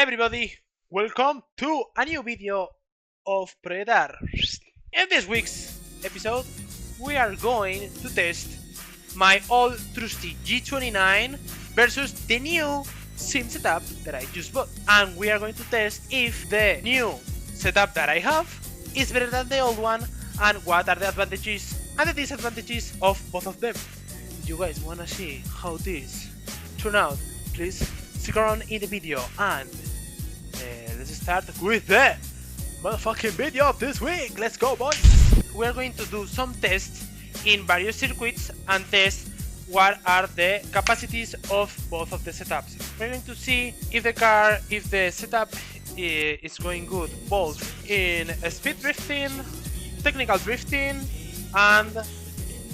everybody, welcome to a new video of Predar. In this week's episode, we are going to test my old trusty G29 versus the new sim setup that I just bought. And we are going to test if the new setup that I have is better than the old one and what are the advantages and the disadvantages of both of them. If you guys wanna see how this turn out, please stick around in the video and let's start with the motherfucking video of this week. Let's go, boys! We're going to do some tests in various circuits and test what are the capacities of both of the setups. We're going to see if the setup is going good both in speed drifting, technical drifting, and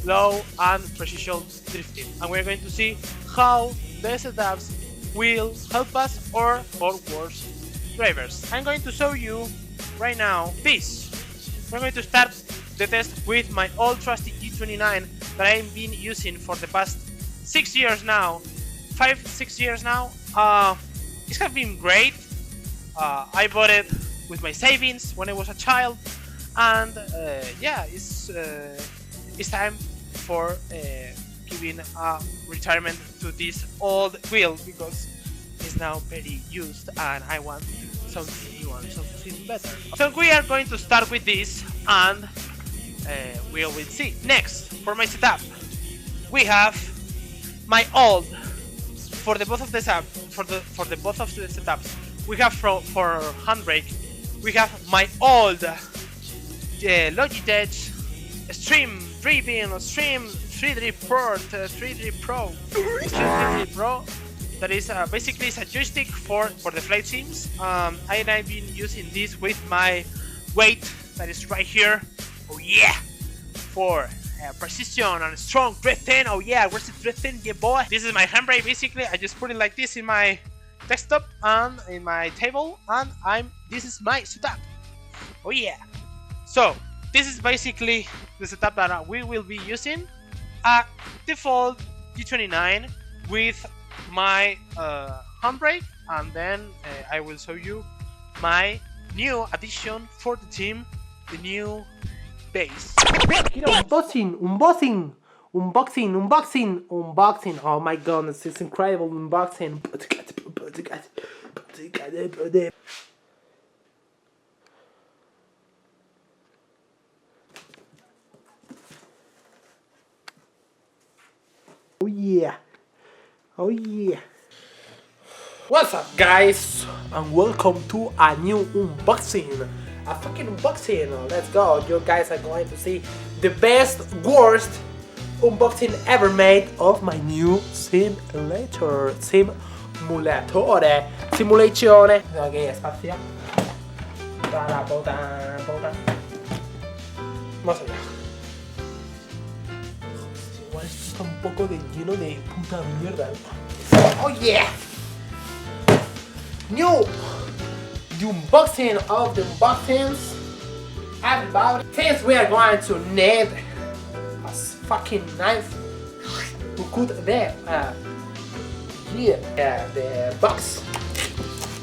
low and precision drifting. And we're going to see how the setups will help us or worse drivers. I'm going to show you right now this. We're going to start the test with my old trusty G29 that I've been using for the past 6 years now. 5-6 years now. It has been great. I bought it with my savings when I was a child, and yeah, it's time for giving a retirement to this old wheel because it's now very used and I want something new and something better. So we are going to start with this and we will see. Next, for my setup, we have my old for the both of the setups. We have for handbrake. We have my old Logitech Stream 3D Pro that is basically it's a joystick for the flight sims. I've been using this with my weight that is right here. Oh yeah, for precision and strong drifting. Oh yeah, where's the drifting? Yeah boy. This is my handbrake. Basically I just put it like this in my desktop and in my table, and this is my setup. Oh yeah. So this is basically the setup that we will be using. A default G29 with my handbrake, and then I will show you my new addition for the team, the new base. Unboxing. Oh my goodness, it's incredible unboxing. Oh yeah. Oh yeah. What's up guys? And welcome to a new unboxing. A fucking unboxing. Let's go. You guys are going to see the best, worst unboxing ever made of my new simulator. Simulazione. Ok, spazio. Para bota. Vamos allá. Igual esto está un poco lleno de puta mierda. Oh yeah! New! The unboxing of the unboxings. Everybody. Since we are going to need a fucking knife to cut the box,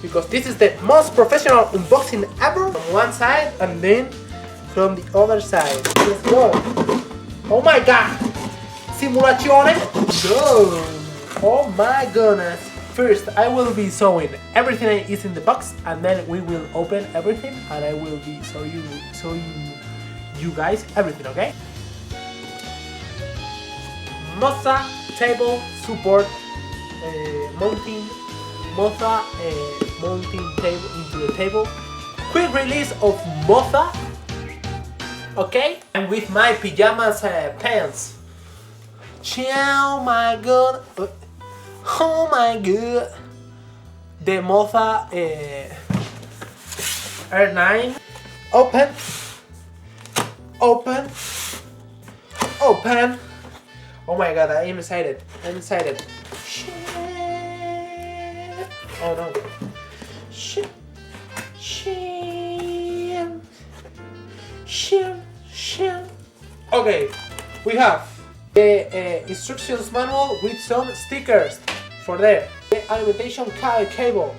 because this is the most professional unboxing ever from one side and then from the other side. Let's go. Oh my god. Simulazione. Go. Oh my goodness. First, I will be showing everything that is in the box, and then we will open everything, and I will be showing you guys everything, okay? Moza table support mounting table into the table. Quick release of Moza, okay? And with my pajamas pants. Oh my god. Oh my god. The Moza R9. Open. Oh my god, I'm excited. Shit. Oh no. Shit. Okay, we have the instructions manual with some stickers for there. The alimentation cable.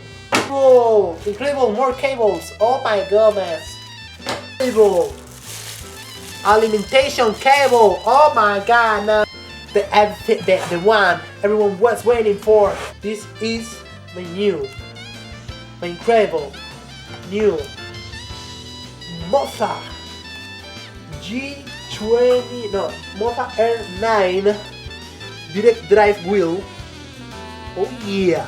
Incredible, more cables. Oh my goodness. Incredible. Alimentation cable. Oh my god. No. The one everyone was waiting for. This is my incredible new Moza G20, no, Moza R9 direct drive wheel. Oh yeah,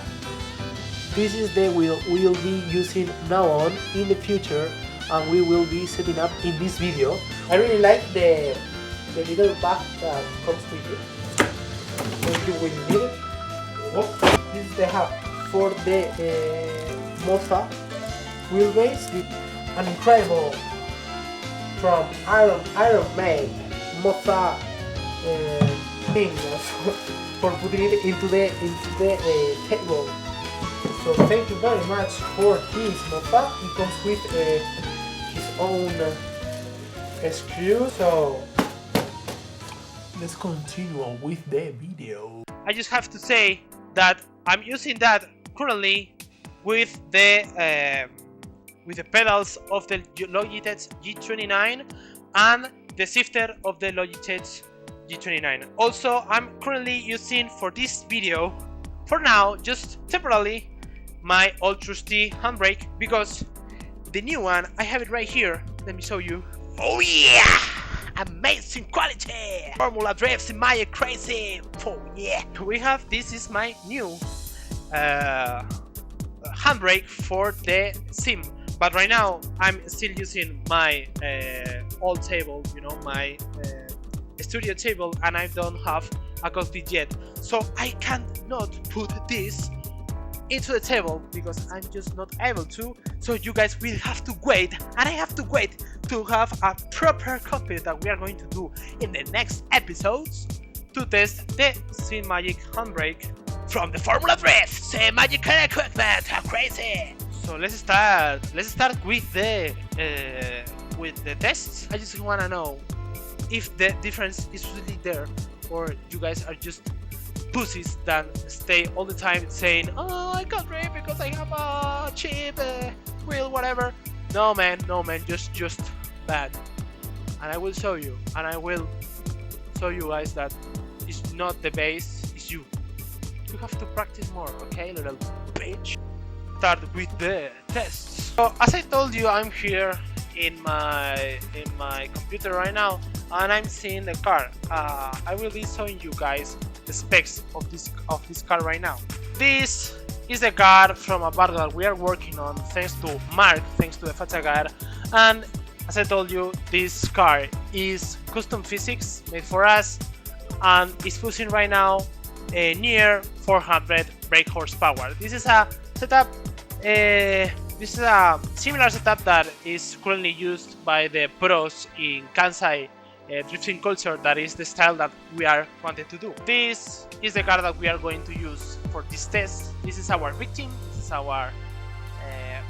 this is the wheel we will be using now on in the future, and we will be setting up in this video. I really like the little bag that comes with it. Thank you when you need it. Oh, this is the hub for the Moza wheelbase with an incredible from Iron made Moza thing for putting it into the table. So thank you very much for this Moza. It comes with his own screw. So let's continue with the video. I just have to say that I'm using that currently with the pedals of the Logitech G29 and the shifter of the Logitech G29. Also, I'm currently using for this video, for now, just temporarily, my old trusty handbrake, because the new one, I have it right here. Let me show you. Oh yeah! Amazing quality! Formula drifts in my crazy! Oh yeah! This is my new handbrake for the sim, but right now I'm still using my old table, you know, my studio table, and I don't have a cockpit yet, so I cannot put this into the table because I'm just not able to. So you guys will have to wait, and I have to wait to have a proper cockpit that we are going to do in the next episodes to test the Magic handbrake from the Formula Drift Magic equipment. How crazy! So let's start with the tests. I just wanna know if the difference is really there, or you guys are just pussies that stay all the time saying, oh, I can't drift because I have a cheap wheel, whatever. No man, just bad. And I will show you, and I will show you guys that it's not the base, it's you. You have to practice more, okay, little bitch. Start with the tests. So as I told you, I'm here in my computer right now, and I'm seeing the car. I will be showing you guys the specs of this car right now. This is the car from a part that we are working on, thanks to Mark, thanks to the Fachagar. And as I told you, this car is custom physics made for us, and is pushing right now near 400 brake horsepower. This is a setup. This is a similar setup that is currently used by the pros in Kansai drifting culture. That is the style that we are wanting to do. This is the car that we are going to use for this test. This is our victim. This is our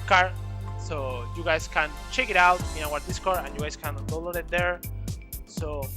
car. So you guys can check it out in our Discord, and you guys can download it there. So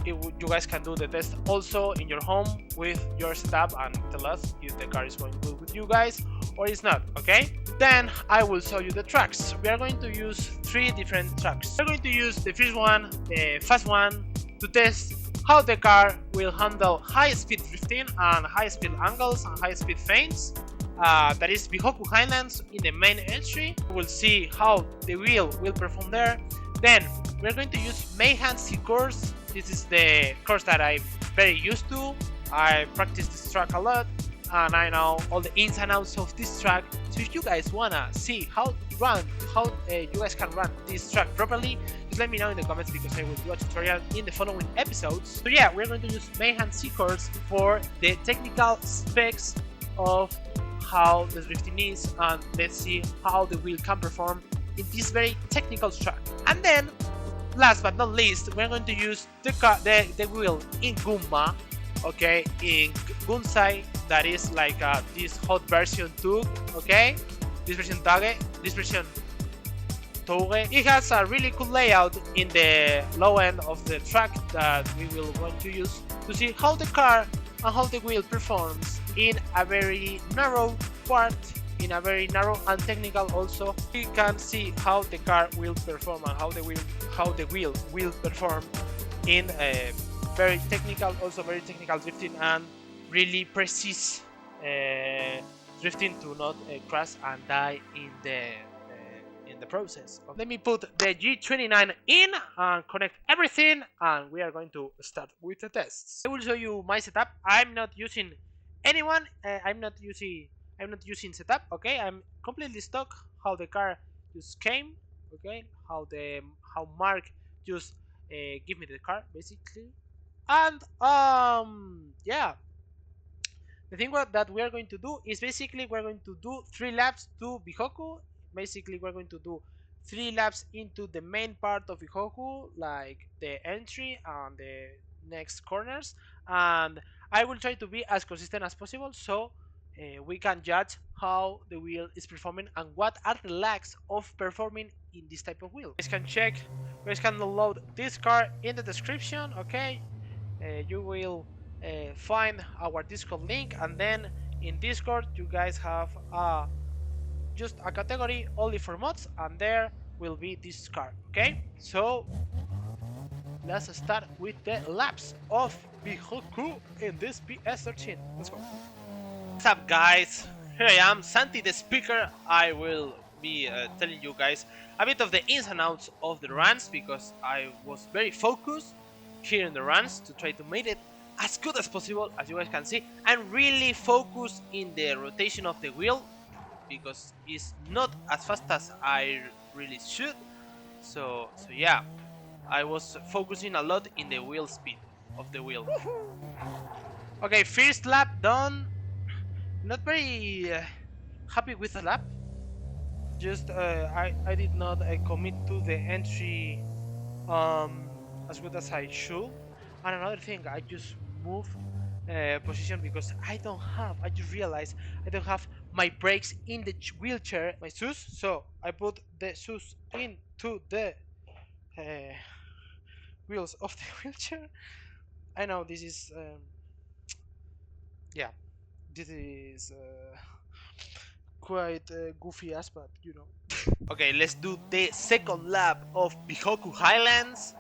you guys can do the test also in your home with your setup and tell us if the car is going good with you guys or it's not, okay? Then I will show you the tracks. We are going to use 3 different tracks. We're going to use the first one, the fast one, to test how the car will handle high-speed drifting and high-speed angles and high-speed feints. That is Bihoku Highlands in the main entry. We'll see how the wheel will perform there. Then we're going to use Mayhem C course. This is the course that I'm very used to. I practice this track a lot, and I know all the ins and outs of this track. So if you guys wanna see how you guys can run this track properly, just let me know in the comments, because I will do a tutorial in the following episodes. So yeah, we're going to use Mayhem C course for the technical specs of how the drifting is, and let's see how the wheel can perform in this very technical track. And then last but not least, we're going to use the wheel in Gunma, okay, in Gunsai, that is like this hot version 2, okay, this version Touge. It has a really cool layout in the low end of the track that we will want to use to see how the car and how the wheel performs in a very narrow part in a very narrow and technical also. We can see how the car will perform and how the wheel will perform in very technical, also very technical drifting and really precise drifting to not crash and die in the process. Let me put the G29 in and connect everything, and we are going to start with the tests. I will show you my setup. I'm not using anyone. I'm not using setup. Okay, I'm completely stock. How the car just came. Okay, how Mark just give me the car basically, and yeah, the thing that we are going to do is basically we're going to do 3 laps to Bihoku. Basically, we're going to do 3 laps into the main part of Bihoku, like the entry and the next corners. And I will try to be as consistent as possible so we can judge how the wheel is performing and what are the lags of performing in this type of wheel. You guys can check, you guys can download this car in the description, okay? You will find our Discord link, and then in Discord you guys have just a category only for mods, and there will be this card. Okay, so let's start with the laps of Bihoku in this PS13. Let's go. What's up, guys? Here I am, Santi the speaker. I will be telling you guys a bit of the ins and outs of the runs because I was very focused here in the runs to try to make it as good as possible. As you guys can see, I'm really focused in the rotation of the wheel because it's not as fast as I really should. So yeah, I was focusing a lot in the wheel speed of the wheel. Okay, first lap done. Not very happy with the lap. Just I did not commit to the entry as good as I should. And another thing, I just moved position because I just realized I don't have my brakes in the wheelchair, my shoes. So I put the shoes into the wheels of the wheelchair. I know this is yeah, this is quite goofy ass, but you know. Okay, let's do the second lap of Bihoku Highlands.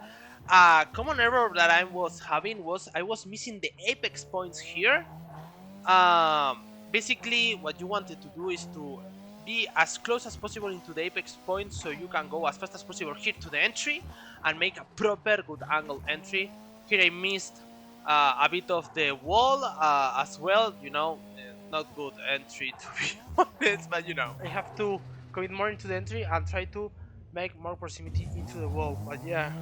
A common error that I was having was I was missing the apex points here. Basically, what you wanted to do is to be as close as possible into the apex point so you can go as fast as possible here to the entry and make a proper good angle entry. Here I missed a bit of the wall as well, you know, not good entry to be honest, but you know. I have to commit more into the entry and try to make more proximity into the wall, but yeah.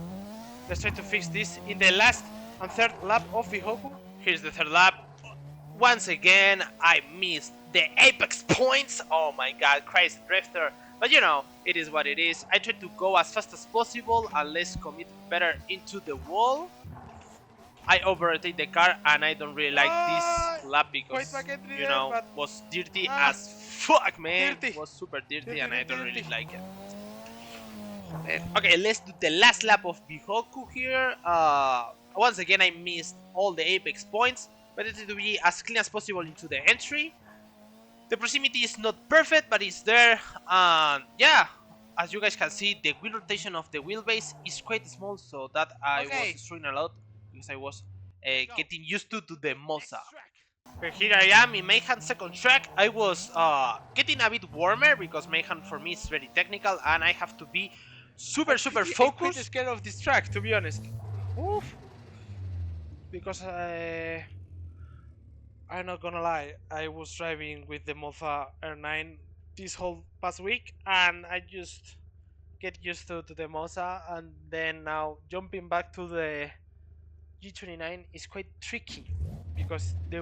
Let's try to fix this in the last and third lap of Bihoku. Here's the third lap. Once again, I missed the apex points. Oh my god, crazy drifter. But you know, it is what it is. I tried to go as fast as possible and let's commit better into the wall. I over-rotate the car and I don't really like this lap because, you know, was dirty as fuck, man. It was super dirty and I don't really like it. Okay, let's do the last lap of Bihoku here. Once again, I missed all the apex points, but I tried to be as clean as possible into the entry. The proximity is not perfect, but it's there. And yeah, as you guys can see, the wheel rotation of the wheelbase is quite small, so that I was struggling a lot because I was getting used to the Mosa. But here I am in Mayhem second track. I was getting a bit warmer because Mayhem for me is very technical and I have to be super focused. I'm quite scared of this track, to be honest. Oof. Because I'm not gonna lie, I was driving with the Mofa R9 this whole past week and I just get used to the Mosa, and then now jumping back to the G29 is quite tricky because the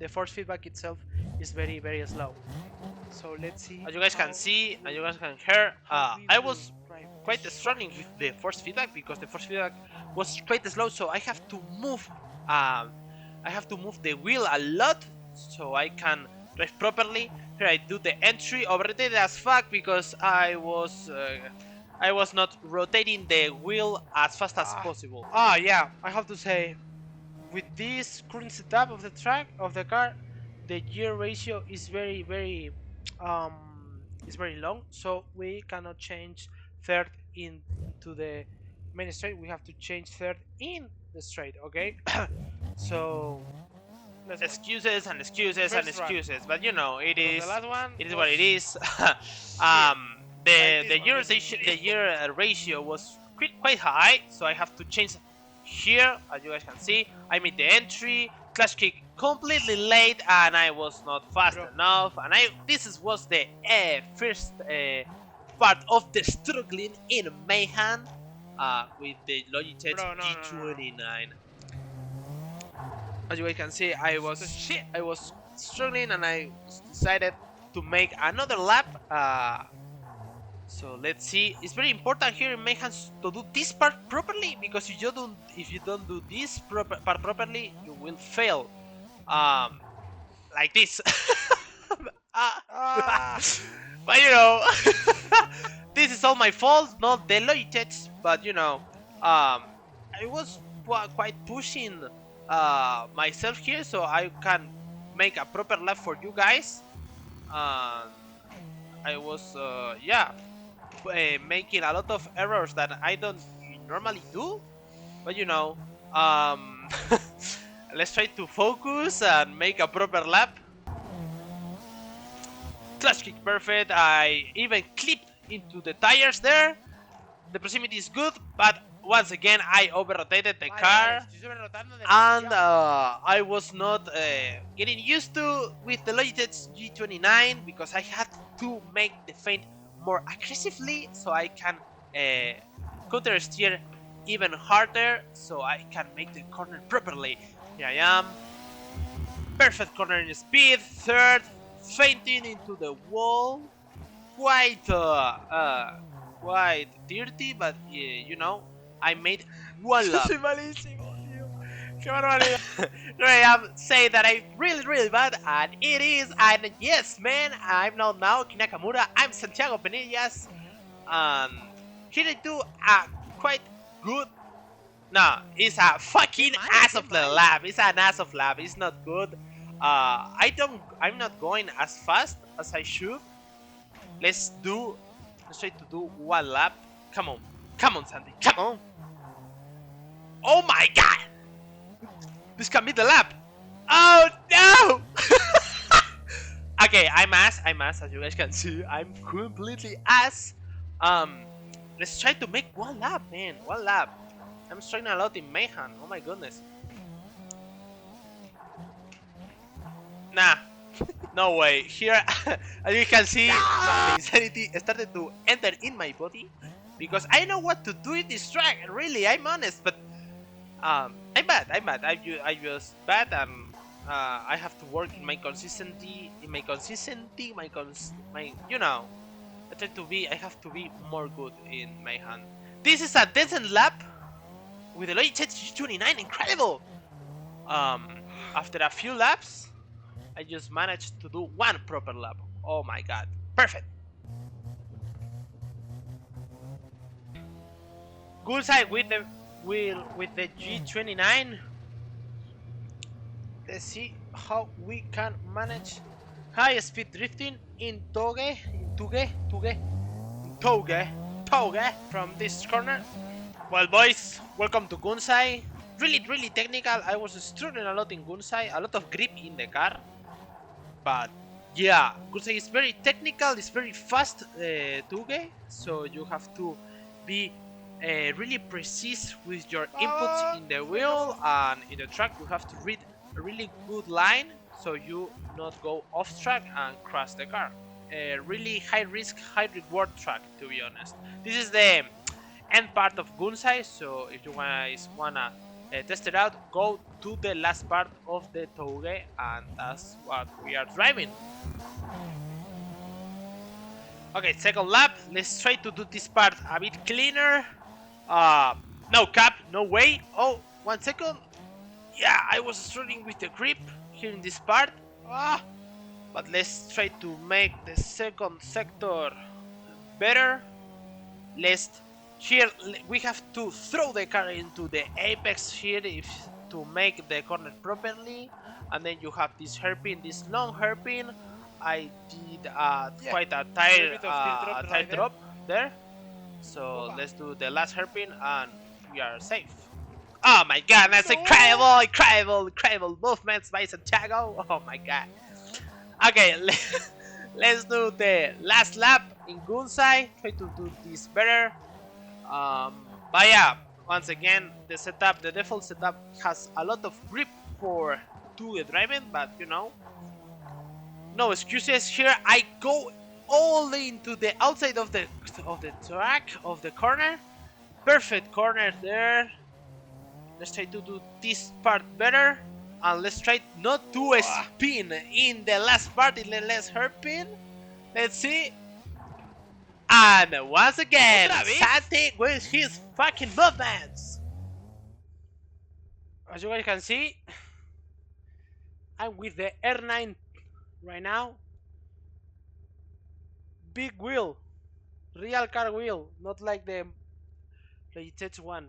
force feedback itself is very slow. So let's see. As you guys can see, as you guys can hear, I was quite struggling with the force feedback because the force feedback was quite slow. So I have to move, the wheel a lot so I can drive properly. Here I do the entry, overrated as fuck because I was not rotating the wheel as fast as possible. Yeah, I have to say, with this current setup of the car, the gear ratio is very is very long, so we cannot change third into the main straight. We have to change third in the straight. Okay, so let's go. Excuses and excuses and First run, excuses, but you know it because the is last one it is what it was is. shit, like this The one year basically. the year ratio was quite high, so I have to change here. As you guys can see, I made the entry, clash kick completely late, and I was not fast Bro, enough. And was the first part of the struggling in Mayhem with the Logitech bro, no. G29. As you guys can see, So shit. I was struggling, and I decided to make another lap. So let's see. It's very important here in Mayhem to do this part properly, because if you don't do this part properly, you will fail. Um, like this. Ah. Ah, But you know, this is all my fault, not the Logitech. But you know, I was quite pushing myself here, so I can make a proper lap for you guys. And I was yeah, making a lot of errors that I don't normally do. But you know, um, let's try to focus and make a proper lap. Clutch kick perfect. I even clipped into the tires there. The proximity is good, but once again I over rotated the vale, car, estoy sobre rotando and demasiado. I was not getting used to with the Logitech G29, because I had to make the feint more aggressively so I can counter steer even harder, so I can make the corner properly. Here I am, perfect cornering speed, third, fainting into the wall, quite quite dirty, but you know, I made one Yo lap. soy malísimo, tío. Qué barbaridad. Here I am saying that I'm really bad, and it is, and yes, man, I'm not Naoki Nakamura, I'm Santiago Penillas, and here I do a quite good. No, it's a fucking ass of the lap. It's an ass of lap. It's not good. I'm not going as fast as I should. Let's try to do one lap. Come on, Sandy, come on. Oh my god! This can be the lap. Oh no! Okay, I'm ass. As you guys can see, I'm completely ass. Let's try to make one lap, man. One lap. I'm struggling a lot in Mayhem. Oh my goodness. Nah, no way. Here, as you can see, my insanity started to enter in my body, because I know what to do in this track. Really, I'm honest, but I'm bad. I just bad, and I have to work in my consistency, my you know. I have to be more good in my hand. This is a decent lap with the Logitech G29. Incredible. After a few laps, I just managed to do one proper lap. Oh my god, perfect. Good side with the G29. Let's see how we can manage high speed drifting in Toge from this corner. Well, boys, welcome to Gunsai. Really technical. I was struggling a lot in Gunsai, a lot of grip in the car. But yeah, Gunsai is very technical, it's very fast Tuge, so you have to be really precise with your inputs in the wheel and in the track. You have to read a really good line so you not go off track and crash the car. A really high risk, high reward track, to be honest. This is the end part of Gunsai, so if you guys wanna test it out, go to the last part of the Touge, and that's what we are driving. Okay, second lap. Let's try to do this part a bit cleaner. No cap, no way. Oh, 1 second. Yeah, I was struggling with the grip here in this part. But let's try to make the second sector better. Here we have to throw the car into the apex here to make the corner properly, and then you have this hairpin, this long hairpin, I did Yeah, quite a little bit of teardrop tire right there. drop there. So Opa. let's do the last hairpin and we are safe. Oh my god, that's So incredible movements by Santiago. Oh my god. Okay, let's do the last lap in Gunsai. Try to do this better. But yeah, once again, the default setup has a lot of grip for two driving, but you know, no excuses here. I go all into the outside of the track of the corner. Perfect corner there. Let's try to do this part better. And let's try not to spin in the last part, in the last hairpin. Let's see. And once again, Otra vez. Santi with his fucking movements. As you guys can see, I'm with the R9 right now. Big wheel, real car wheel, not like the Logitech one.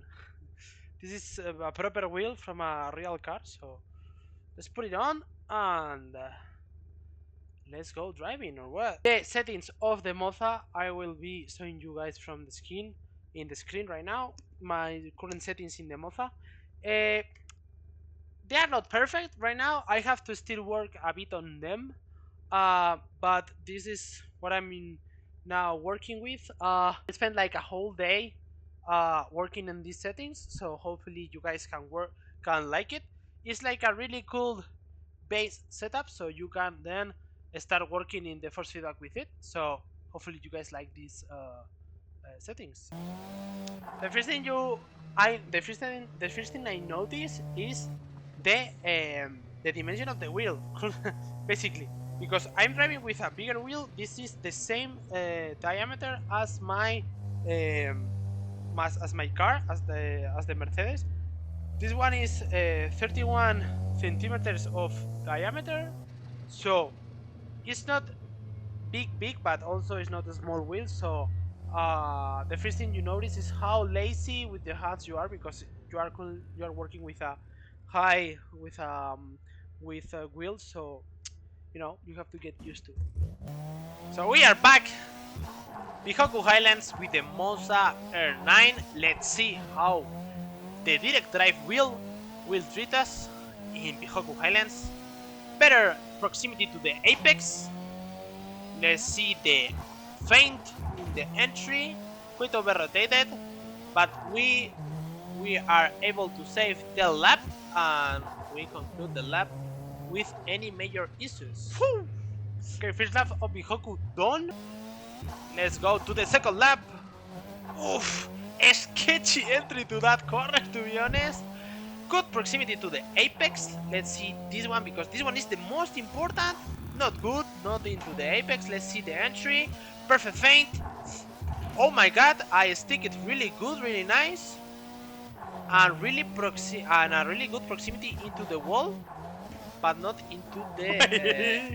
This is a proper wheel from a real car, so let's put it on and let's go driving or what? The settings of the Moza I will be showing you guys from the screen in the screen right now. My current settings in the Moza. Uh, they are not perfect right now. I have to still work a bit on them. But this is what I'm now working with. I spent like a whole day working on these settings, so hopefully you guys can like it. It's like a really cool base setup, so you can then start working in the force feedback with it. So hopefully you guys like these settings. The first thing the first thing I notice is the dimension of the wheel, basically, because I'm driving with a bigger wheel. This is the same diameter as um, my car, as the Mercedes. This one is 31 centimeters of diameter, so it's not big, but also it's not a small wheel. So the first thing you notice is how lazy with the hands you are, because you are working with a high with wheels, so you know you have to get used to. So we are back, Bihoku Highlands with the Monza R9. Let's see how the direct drive wheel will treat us in Bihoku Highlands. Better proximity to the apex. Let's see the feint in the entry, quite over rotated, but we are able to save the lap and we conclude the lap with any major issues. Whew. Okay, first lap of Bihoku done. Let's go to the second lap. Oof, a sketchy entry to that corner, to be honest. Good proximity to the apex. Let's see this one, because this one is the most important. Not good, not into the apex. Let's see the entry. Perfect feint. Oh my god, I stick it really good, really nice. And a really good proximity into the wall, but not into the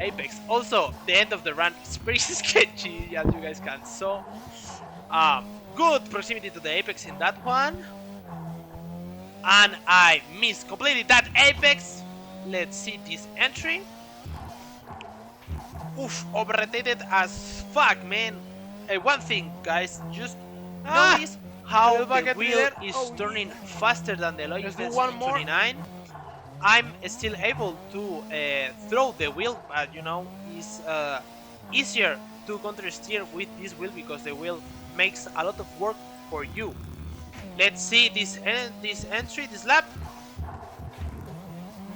apex. Also, the end of the run is pretty sketchy, as you guys can saw. Good proximity to the apex in that one. And I missed completely that apex. Let's see this entry. Oof, overrated as fuck, man. One thing, guys, just notice how the wheel is turning faster than the Logitech G29. I'm still able to throw the wheel, but you know, it's easier to counter steer with this wheel because the wheel makes a lot of work for you. Let's see this entry, this lap.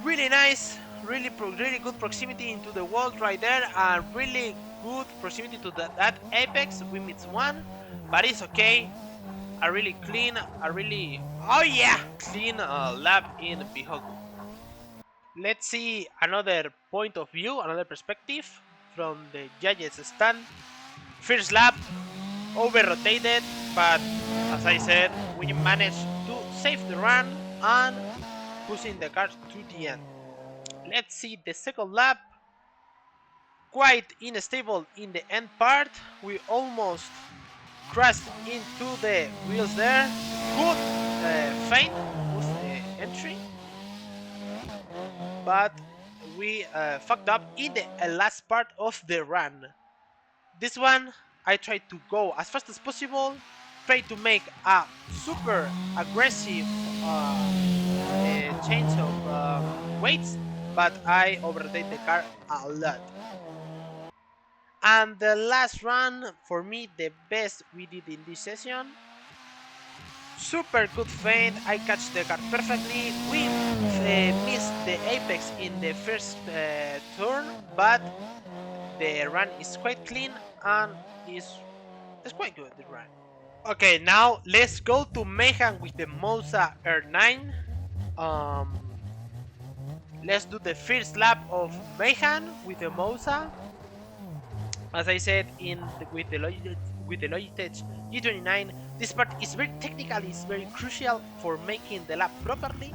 Really nice, really good proximity into the wall right there, and really good proximity to that apex. We missed one, but it's okay. A really clean, oh yeah, clean lap in Bihoku. Let's see another point of view, another perspective from the judges' stand. First lap, over rotated, but as I said, we managed to save the run and pushing the car to the end. Let's see the second lap. Quite unstable in the end part. We almost crashed into the wheels there. Good feint with the entry, but we fucked up in the last part of the run. This one, I tried to go as fast as possible, try to make a super aggressive change of weights, but I overrode the car a lot. And the last run, for me, the best we did in this session. Super good feint, I catch the car perfectly. We missed the apex in the first turn, but the run is quite clean and it's quite good, the run. Okay, now let's go to Mayhem with the Mosa R9. Um, let's do the first lap of Mayhem with the Mosa. As I said with the Logitech G29, this part is very technical, it's very crucial for making the lap properly.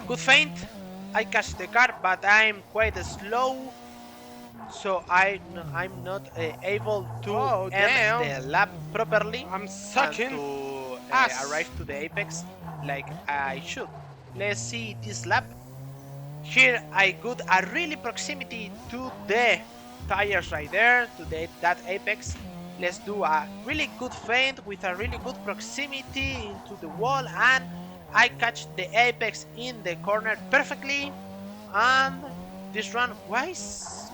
Good feint, I catch the car, but I'm quite slow, so I'm not able to end the lap properly. I'm sucking and to ass. arrive to the apex like I should. Let's see this lap. Here I got a really proximity to the tires right there, to that apex. Let's do a really good feint with a really good proximity into the wall, and I catch the apex in the corner perfectly. And this run was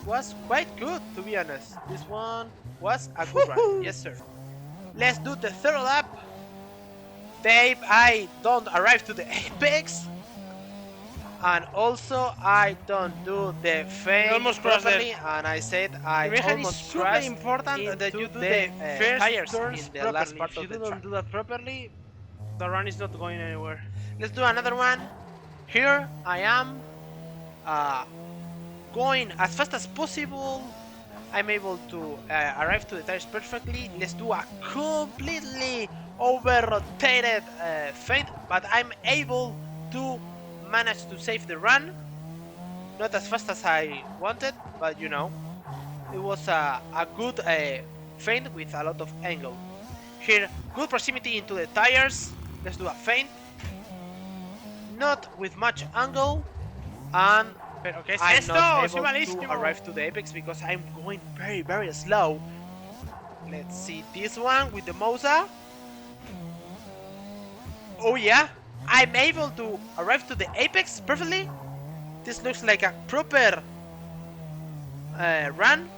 quite good, to be honest. This one was a good run, yes sir. Let's do the third lap. I don't arrive to the apex, and also I don't do the feint almost crashed properly, and I said I almost super crashed important that you into do the first tires turns in the properly. last part If you of the don't track. do that properly, the run is not going anywhere. Let's do another one. Here I am going as fast as possible. I'm able to arrive to the tires perfectly. Let's do a completely over-rotated feint, but I'm able to manage to save the run. Not as fast as I wanted, but you know, it was a good feint with a lot of angle. Here, good proximity into the tires. Let's do a feint. Not with much angle, and Pero ¿qué es I'm esto? not ¡Soy able to malísimo! arrive to the apex because I'm going very, very slow. Let's see this one with the Mosa. Oh yeah, I'm able to arrive to the apex perfectly. This looks like a proper run.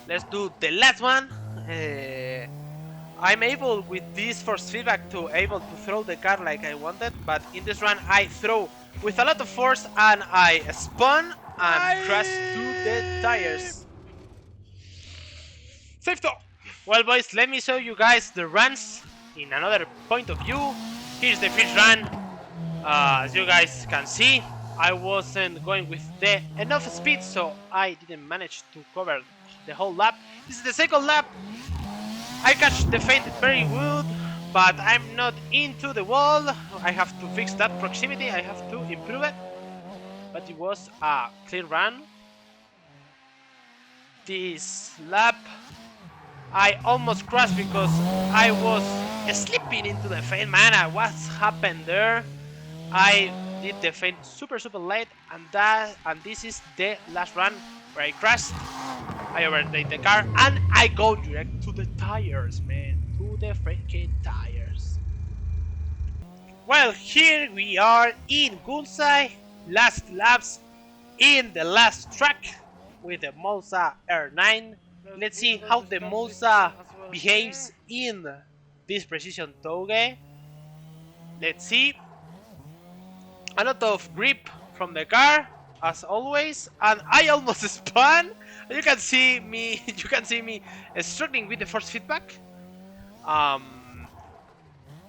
Let's do the last one. I'm able with this force feedback to able to throw the car like I wanted, but in this run I throw with a lot of force and I spun and crash to the tires. Safety! Well boys, let me show you guys the runs in another point of view. Here's the first run. As you guys can see, I wasn't going with enough speed, so I didn't manage to cover the whole lap. This is the second lap. I catch the feint very good, but I'm not into the wall. I have to fix that proximity, I have to improve it. But it was a clear run. This lap, I almost crashed because I was slipping into the feint, man. What's happened there? I did the feint super late, and this is the last run where I crashed. I overtake the car and I go direct to the tires, man. To the freaking tires. Well, here we are in Gunsai. Last laps in the last track with the Mosa R9. Let's see how the Mosa behaves in this precision touge. Let's see. A lot of grip from the car, as always, and I almost spun. You can see me. You can see me struggling with the force feedback.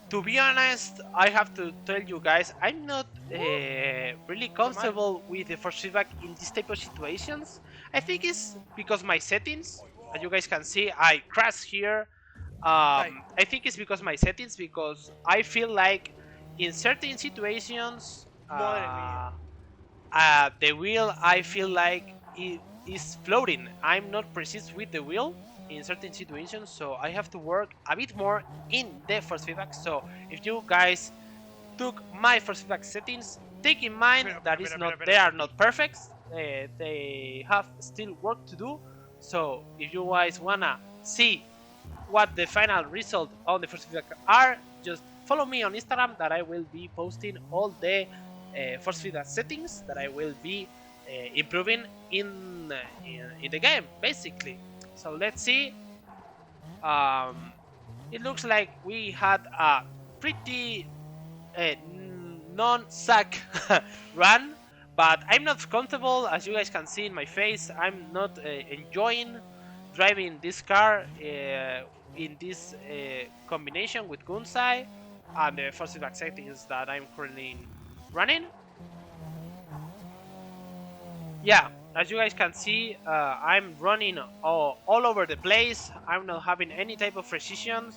To be honest, I have to tell you guys, I'm not really comfortable with the force feedback in this type of situations. I think it's because my settings. As you guys can see, I crash here. I think it's because my settings, because I feel like in certain situations, the wheel, I feel like it is floating. I'm not precise with the wheel in certain situations, so I have to work a bit more in the force feedback. So if you guys took my force feedback settings, take in mind that they are not perfect. They have still work to do. So if you guys wanna see what the final result on the first feedback are, just follow me on Instagram, that I will be posting all the first feedback settings that I will be improving in the game, basically. So let's see. It looks like we had a pretty non-suck run, but I'm not comfortable. As you guys can see in my face, I'm not enjoying driving this car in this combination with Gunsai and the first feedback settings that I'm currently running. Yeah, as you guys can see, I'm running all over the place. I'm not having any type of precision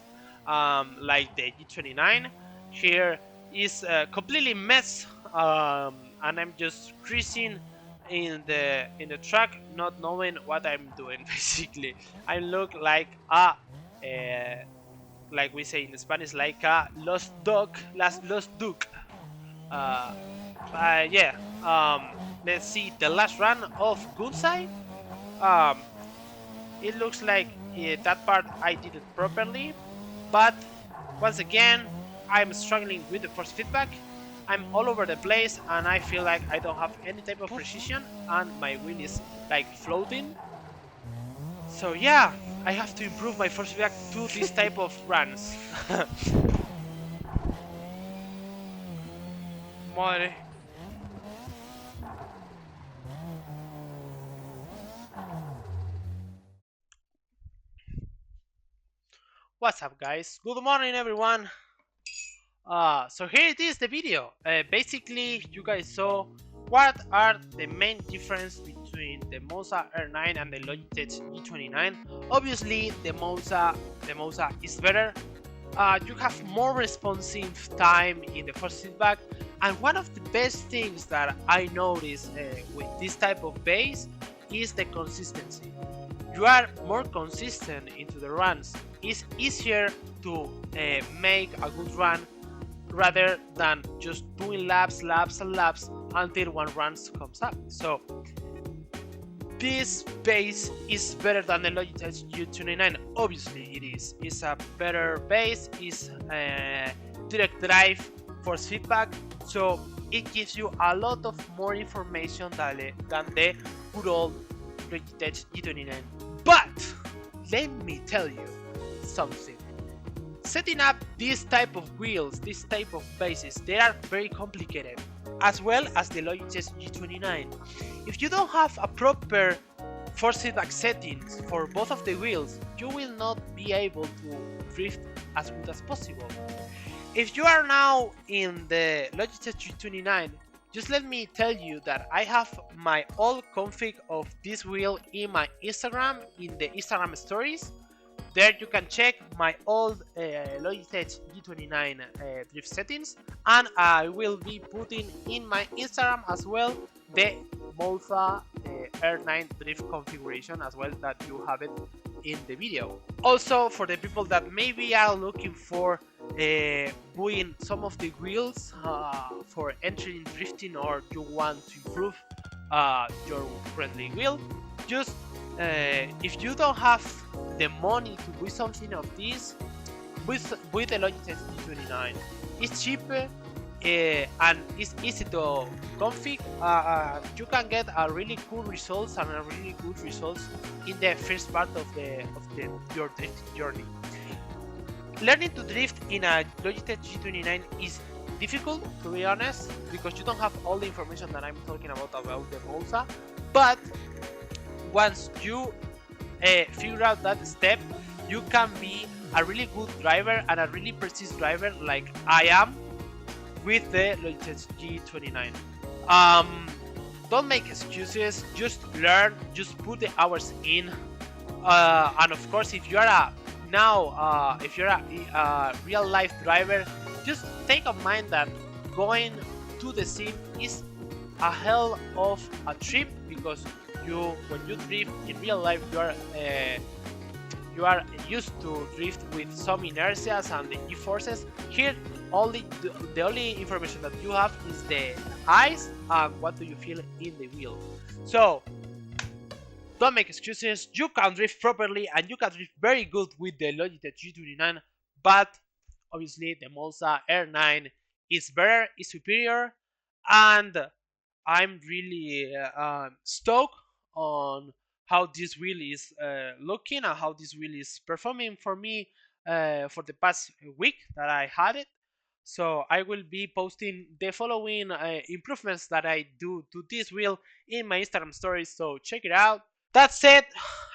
like the G29. Here is completely mess, and I'm just cruising in the track, not knowing what I'm doing. Basically, I look like we say in Spanish, like a lost dog, lost duck. Uh, yeah. Let's see the last run of Gunsai. Um, it looks like that part I did it properly, but once again, I'm struggling with the first feedback. I'm all over the place, and I feel like I don't have any type of precision, and my wheel is like floating. So yeah, I have to improve my first feedback to this type of runs. Madre. What's up, guys? Good morning, everyone. So here it is, the video. Basically, you guys saw what are the main difference between the Moza R9 and the Logitech G29. Obviously, the Moza is better. You have more responsive time in the first feedback, and one of the best things that I notice with this type of bass is the consistency. You are more consistent into the runs. It's easier to make a good run rather than just doing laps until one run comes up. So this bass is better than the Logitech G29. Obviously it is. It's a better bass, it's direct drive force feedback, so it gives you a lot of more information than the good old Logitech G29. But let me tell you something. Setting up this type of wheels, this type of bases, they are very complicated, as well as the Logitech G29. If you don't have a proper force feedback settings for both of the wheels, you will not be able to drift as good as possible. If you are now in the Logitech G29, just let me tell you that I have my old config of this wheel in my Instagram, in the Instagram stories. There you can check my old Logitech G29 drift settings, and I will be putting in my Instagram as well the Moza R9 drift configuration as well, that you have it in the video. Also, for the people that maybe are looking for doing some of the wheels for entering drifting, or you want to improve your friendly wheel, just if you don't have the money to do something of this, with the Logitech G29, it's cheaper and it's easy to config. You can get a really cool results and a really good results in the first part of your drifting journey. Learning to drift in a Logitech G29 is difficult, to be honest, because you don't have all the information that I'm talking about the Moza. But once you figure out that step, you can be a really good driver and a really precise driver like I am with the Logitech G29. Don't make excuses, just learn, just put the hours in, and of course, if you're a real life driver, just take in mind that going to the sim is a hell of a trip, because when you drift in real life, you are used to drift with some inertias and the G-forces. Here the only information that you have is the eyes and what do you feel in the wheel. So don't make excuses. You can drift properly and you can drift very good with the Logitech G29, but obviously the Monza R9 is better, is superior, and I'm really stoked on how this wheel is looking and how this wheel is performing for me for the past week that I had it. So I will be posting the following improvements that I do to this wheel in my Instagram stories, so check it out. That said,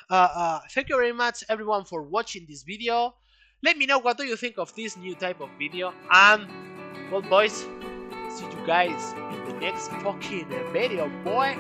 thank you very much everyone for watching this video. Let me know what do you think of this new type of video, and well boys, see you guys in the next fucking video, boy.